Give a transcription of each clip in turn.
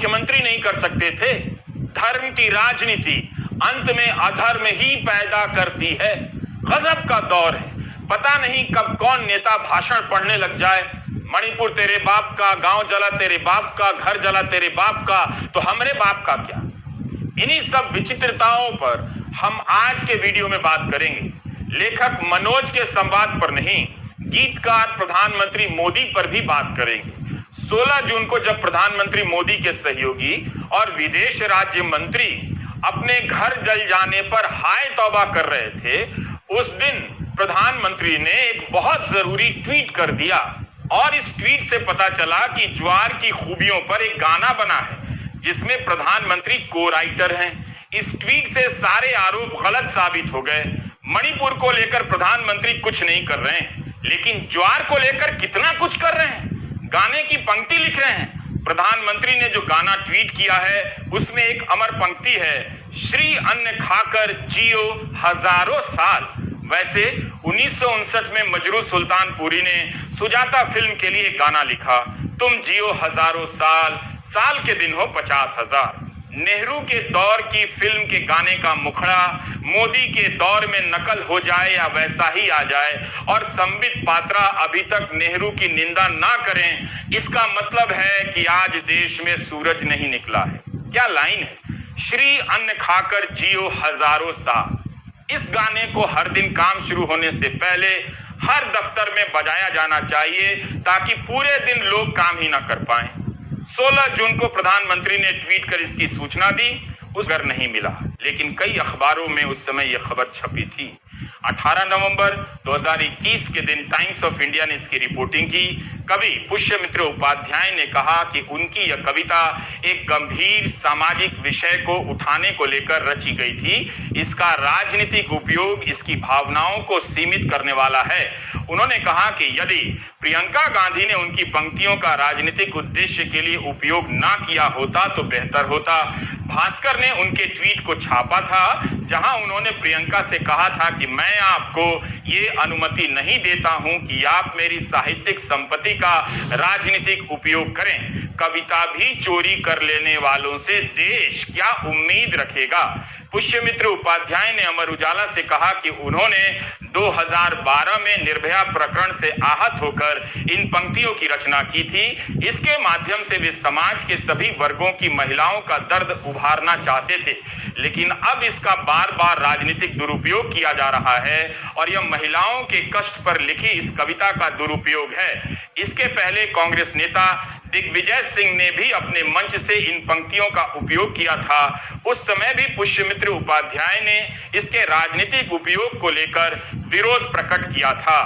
मुख्यमंत्री नहीं कर सकते थे? धर्म की राजनीति अंत में अधर्म ही पैदा करती है। गजब का दौर है, पता नहीं कब कौन नेता भाषण पढ़ने लग जाए, मणिपुर तेरे बाप का, गांव जला तेरे बाप का, घर जला तेरे बाप का, तो हमरे बाप का क्या। इन्हीं सब विचित्रताओं पर हम आज के वीडियो में बात करेंगे। लेखक मनोज के संवाद पर नहीं, गीतकार प्रधानमंत्री मोदी पर भी बात करेंगे। 16 जून को जब प्रधानमंत्री मोदी के सहयोगी और विदेश राज्य मंत्री अपने घर जल जाने पर हाय तौबा कर रहे थे, उस दिन प्रधानमंत्री ने एक बहुत जरूरी ट्वीट कर दिया और इस ट्वीट से पता चला कि ज्वार की खूबियों पर एक गाना बना है जिसमें प्रधानमंत्री को राइटर हैं। इस ट्वीट से सारे आरोप गलत साबित हो गए। मणिपुर को लेकर प्रधानमंत्री कुछ नहीं कर रहे हैं, लेकिन ज्वार को लेकर कितना कुछ कर रहे हैं। गाने की पंक्ति लिख रहे हैं। प्रधानमंत्री ने जो गाना ट्वीट किया है उसमें एक अमर पंक्ति है, श्री अन्न खाकर जियो हजारों साल। वैसे 1959 में मजरू सुल्तानपुरी ने सुजाता फिल्म के लिए गाना लिखा, तुम जियो हजारों साल, साल के दिन हो 50,000। नेहरू के दौर की फिल्म के गाने का मुखड़ा मोदी के दौर में नकल हो जाए या वैसा ही आ जाए और संबित पात्रा अभी तक नेहरू की निंदा ना करें, इसका मतलब है कि आज देश में सूरज नहीं निकला है। क्या लाइन है, श्री अन्न खाकर जियो हजारों साल। इस गाने को हर दिन काम शुरू होने से पहले हर दफ्तर में बजाया जाना चाहिए ताकि पूरे दिन लोग काम ही ना कर पाएं। 16 जून को प्रधानमंत्री ने ट्वीट कर इसकी सूचना दी, उस पर नहीं मिला, लेकिन कई अखबारों में उस समय यह खबर छपी थी। 18 नवंबर 2021 के दिन टाइम्स ऑफ इंडिया ने इसकी रिपोर्टिंग की। कवि पुष्यमित्र उपाध्याय ने कहा कि उनकी यह कविता एक गंभीर सामाजिक विषय को उठाने को लेकर रची गई थी। इसका राजनीतिक उपयोग इसकी भावनाओं को सीमित करने वाला है। उन्होंने कहा कि यदि प्रियंका गांधी ने उनकी पंक्तियों का राजनीतिक उद्देश्य के लिए उपयोग ना किया होता तो बेहतर होता। भास्कर ने उनके ट्वीट को छापा था जहां उन्होंने प्रियंका से कहा था कि मैं आपको ये अनुमति नहीं देता हूं कि आप मेरी साहित्यिक संपत्ति का राजनीतिक उपयोग करें। कविता भी चोरी कर लेने वालों से देश क्या उम्मीद रखेगा। पुष्यमित्र उपाध्याय ने अमर उजाला से कहा कि उन्होंने 2012 में निर्भया प्रकरण से आहत होकर इन पंक्तियों की रचना की थी। इसके माध्यम से वे समाज के सभी वर्गों की महिलाओं का दर्द उभारना चाहते थे, लेकिन अब इसका बार बार राजनीतिक दुरुपयोग किया जा रहा है और यह महिलाओं के कष्ट पर लिखी इस कविता का दुरुपयोग है। इसके पहले कांग्रेस नेता दिग्विजय सिंह ने भी अपने मंच से इन पंक्तियों का उपयोग किया था। उस समय भी पुष्यमित्र उपाध्याय ने इसके राजनीतिक उपयोग को लेकर विरोध प्रकट किया था।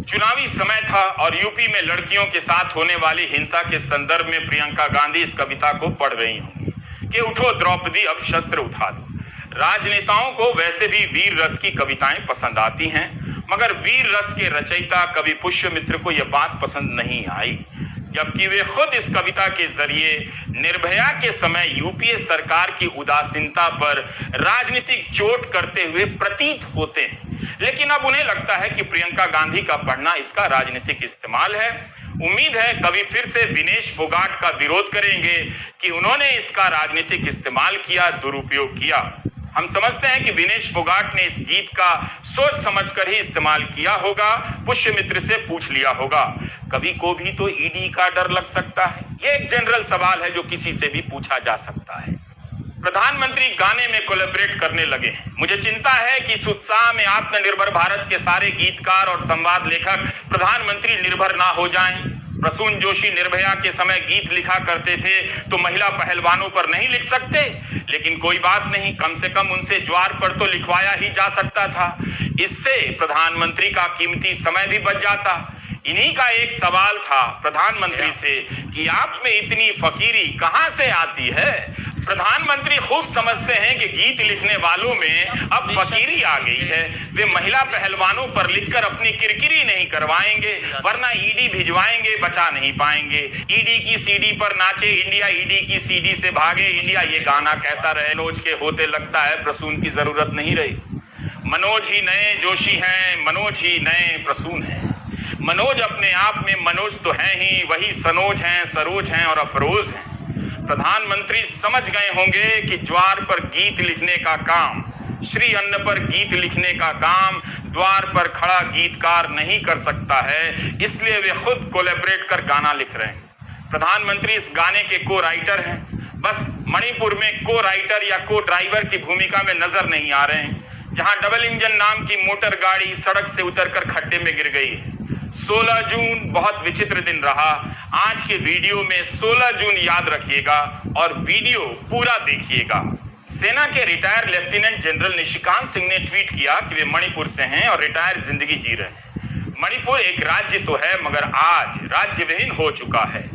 चुनावी समय था और यूपी में लड़कियों के साथ होने वाली हिंसा के संदर्भ में प्रियंका गांधी इस कविता को पढ़ रही होंगी कि उठो द्रौपदी अब शस्त्र उठा लो। राजनेताओं को वैसे भी वीर रस की कविताएं पसंद आती हैं, मगर वीर रस के रचयिता कवि पुष्यमित्र को यह बात पसंद नहीं आई, जबकि वे खुद इस कविता के जरिए निर्भया के समय यूपीए सरकार की उदासीनता पर राजनीतिक चोट करते हुए प्रतीत होते हैं। लेकिन अब उन्हें लगता है कि प्रियंका गांधी का पढ़ना इसका राजनीतिक इस्तेमाल है। उम्मीद है कवि फिर से विनेश फोगाट का विरोध करेंगे कि उन्होंने इसका राजनीतिक इस्तेमाल किया, दुरुपयोग किया। हम समझते हैं कि विनेश फोगाट ने इस गीत का सोच समझकर ही इस्तेमाल किया होगा, पुष्यमित्र से पूछ लिया होगा। कवि को भी तो ईडी का डर लग सकता है। ये एक जनरल सवाल है जो किसी से भी पूछा जा सकता है। प्रधानमंत्री गाने में कोलैबोरेट करने लगे हैं। मुझे चिंता है कि इस उत्साह में आत्मनिर्भर भारत के सारे गीतकार और संवाद लेखक प्रधानमंत्री निर्भर ना हो जाएं। प्रसून जोशी निर्भया के समय गीत लिखा करते थे तो महिला पहलवानों पर नहीं लिख सकते, लेकिन कोई बात नहीं, कम से कम उनसे ज्वार पर तो लिखवाया ही जा सकता था। इससे प्रधानमंत्री का कीमती समय भी बच जाता। इन्हीं का एक सवाल था प्रधानमंत्री से कि आप में इतनी फकीरी कहां से आती है। प्रधानमंत्री खूब समझते हैं कि गीत लिखने वालों में अब फकीरी आ गई है। वे महिला पहलवानों पर लिखकर अपनी किरकिरी नहीं करवाएंगे, वरना ईडी भिजवाएंगे, बचा नहीं पाएंगे। ईडी की सीडी पर नाचे इंडिया, ईडी की सीडी से भागे इंडिया, ये गाना कैसा रहे। मनोज के होते लगता है प्रसून की जरूरत नहीं रही। मनोज ही नए जोशी हैं, मनोज ही नए प्रसून हैं। मनोज अपने आप में मनोज तो हैं ही, वही सनोज हैं, सरोज हैं और अफरोज हैं। प्रधानमंत्री समझ गए होंगे कि ज्वार पर गीत लिखने का काम, श्री अन्न पर गीत लिखने का काम द्वार पर खड़ा गीतकार नहीं कर सकता है, इसलिए वे खुद कोलैबोरेट कर गाना लिख रहे हैं। प्रधानमंत्री इस गाने के को राइटर हैं, बस मणिपुर में को राइटर या को ड्राइवर की भूमिका में नजर नहीं आ रहे हैं, जहां डबल इंजन नाम की मोटर गाड़ी सड़क से उतरकर खड्डे में गिर गई है। 16 जून बहुत विचित्र दिन रहा। आज के वीडियो में 16 जून याद रखिएगा और वीडियो पूरा देखिएगा। सेना के retired lieutenant general Nishikant Singh ने ट्वीट किया कि वे मणिपुर से हैं और रिटायर्ड जिंदगी जी रहे हैं। मणिपुर एक राज्य तो है, मगर आज राज्य विहीन हो चुका है।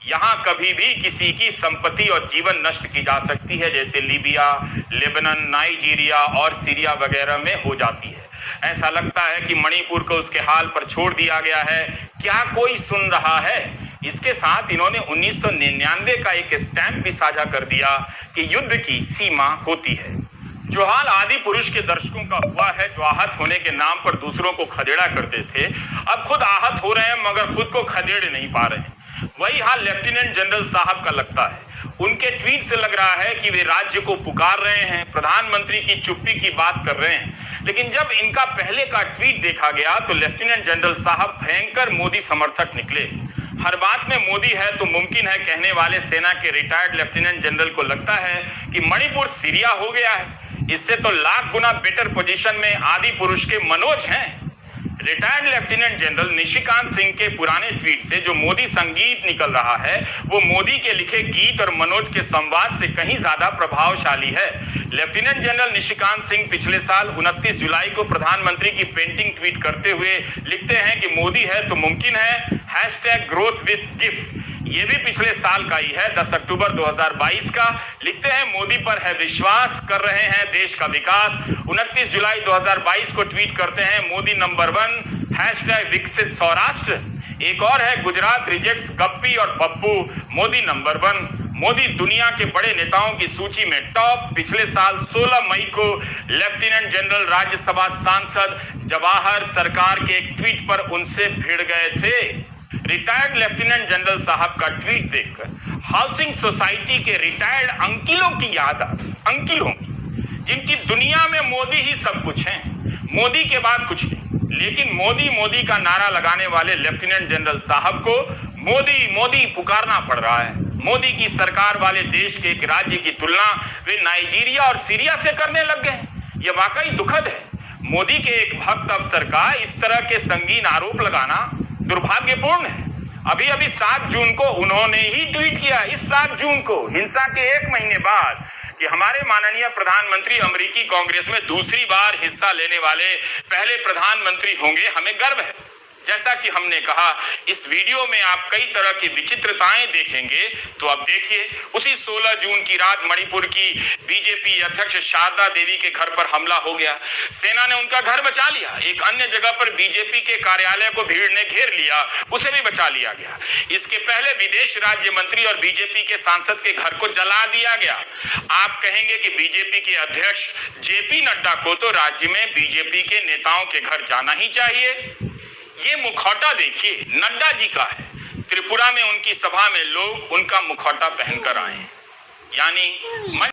यहाँ कभी भी किसी की संपत्ति और जीवन नष्ट की जा सकती है, जैसे लीबिया, लेबनान, नाइजीरिया और सीरिया वगैरह में हो जाती है। ऐसा लगता है कि मणिपुर को उसके हाल पर छोड़ दिया गया है। क्या कोई सुन रहा है? इसके साथ इन्होंने 1999 का एक स्टैंप भी साझा कर दिया कि युद्ध की सीमा होती है। जो हाल आदि पुरुष के दर्शकों का हुआ है, जो आहत होने के नाम पर दूसरों को खदेड़ा करते थे, अब खुद आहत हो रहे हैं मगर खुद को खदेड़ नहीं पा रहे हैं। वही हाल लेफ्टिनेंट जनरल साहब का लगता है। उनके ट्वीट से लग रहा है कि वे राज्य को पुकार रहे हैं, प्रधानमंत्री की चुप्पी की बात कर रहे हैं। लेकिन जब इनका पहले का ट्वीट देखा गया तो लेफ्टिनेंट जनरल साहब भयंकर मोदी समर्थक निकले। हर बात में मोदी है तो मुमकिन है कहने वाले सेना के रिटायर्ड लेफ्टिनेंट जनरल को लगता है कि मणिपुर सीरिया हो गया है। इससे तो लाख गुना बेटर पोजीशन में आदि पुरुष के मनोज हैं। Retired lieutenant general Nishikant Singh के पुराने ट्वीट से जो मोदी संगीत निकल रहा है, वो मोदी के लिखे गीत और मनोज के संवाद से कहीं ज्यादा प्रभावशाली है। लेफ्टिनेंट जनरल निशिकांत सिंह पिछले साल 29 जुलाई को प्रधानमंत्री की पेंटिंग ट्वीट करते हुए लिखते हैं कि मोदी है तो मुमकिन है, #ग्रोथ विद गिफ्ट। ये भी पिछले साल का ही है, 10 अक्टूबर 2022 का। लिखते हैं मोदी पर है विश्वास, कर रहे हैं देश का विकास। 29 जुलाई 2022 को ट्वीट करते हैं मोदी नंबर 1, #विकसित सौराष्ट्र। एक और है गुजरात रिजेक्ट्स गप्पी और पप्पू, मोदी नंबर 1। मोदी दुनिया के बड़े नेताओं की सूची में टॉप। पिछले साल 16 मई को लेफ्टिनेंट जनरल राज्यसभा सांसद जवाहर सरकार के एक ट्वीट पर उनसे भिड़ गए थे। रिटायर्ड लेफ्टिनेंट जनरल साहब का ट्वीट देखकर हाउसिंग सोसाइटी के रिटायर्ड अंकिलों की याद आ गई। अंकिलों की, जिनकी दुनिया में मोदी ही सब कुछ है, मोदी के बाद कुछ नहीं। लेकिन मोदी मोदी का नारा लगाने वाले लेफ्टिनेंट जनरल साहब को मोदी मोदी पुकारना पड़ रहा है। मोदी की सरकार वाले देश के एक राज्य की तुलना वे नाइजीरिया और सीरिया से करने लग गए। यह वाकई दुखद है। मोदी के एक भक्त अफसर का इस तरह के संगीन आरोप लगाना दुर्भाग्यपूर्ण है। अभी अभी 7 जून को उन्होंने ही ट्वीट किया, इस 7 जून को, हिंसा के 1 महीने बाद, कि हमारे माननीय प्रधानमंत्री अमेरिकी कांग्रेस में दूसरी बार हिस्सा लेने वाले पहले प्रधानमंत्री होंगे। हमें गर्व है। जैसा कि हमने कहा, इस वीडियो में आप कई तरह की विचित्रताएं देखेंगे। तो अब देखिए, उसी 16 जून की रात मणिपुर की बीजेपी अध्यक्ष शारदा देवी के घर पर हमला हो गया। सेना ने उनका घर बचा लिया। एक अन्य जगह पर बीजेपी के कार्यालय को भीड़ ने घेर लिया, उसे भी बचा लिया गया। इसके पहले विदेश राज्य मंत्री और बीजेपी के सांसद के घर को जला दिया गया। आप कहेंगे कि बीजेपी के अध्यक्ष जेपी नड्डा को तो राज्य में बीजेपी के नेताओं के घर जाना ही चाहिए। ये मुखौटा देखिए, नड्डा जी का है। त्रिपुरा में उनकी सभा में लोग उनका मुखौटा पहनकर आए, यानी